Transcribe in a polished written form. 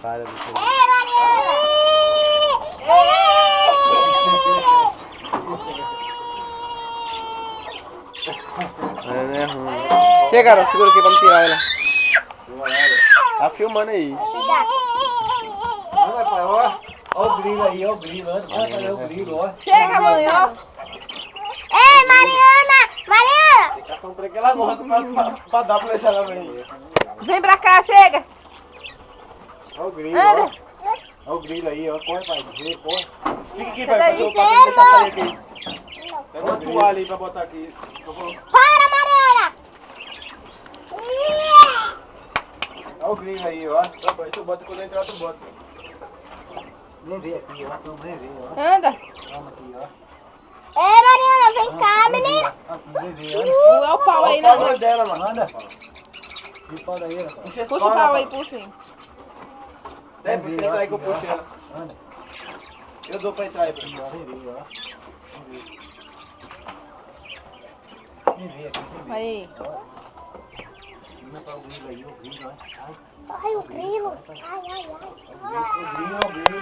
cara do seu. Não é ruim. Chega, cara, segura aqui, vamos tirar ela. Tá filmando aí. Vai, pai, ó. Ó o grilo aí, ó o grilo. Vai fazer o grilo, ó. Chega, mãe, ó. Ei, Mariana! Mariana! Tem que comprar que ela gosta pra dar pra deixar ela aí. Vem pra cá, chega. Ó o grilo, Anda. ó. Ó o grilo aí, ó. Corre, pai. Corre. Fica aqui, Sai pai, daí. pra eu deixar sair aqui. Pega uma toalha aí pra botar aqui. Para, Mariana! Ó o grilo aí, ó. Tá bom, tu bota quando entrar, tu bota. Nem vê aqui, ó. Não, nem vê, ó. Anda. Calma aqui, ó. Ei, Mariana, vem cá, menina! Aqui, nem vê, ó. Olha o pau aí, Olha o né? pau dela, mano. Anda. E o pau daí, ó. Puxa o pau aí, puxa aí. É, pra entrar aí que eu puxo ela. Anda. Eu dou pra entrar aí, pra Aqui, ó. Nem vê, ó. Nem vê aqui, nem vê. Aí. Não tá o grilo aí, o grilo, ó. Ai, o grilo! Ai, ai, ai! O grilo, o grilo.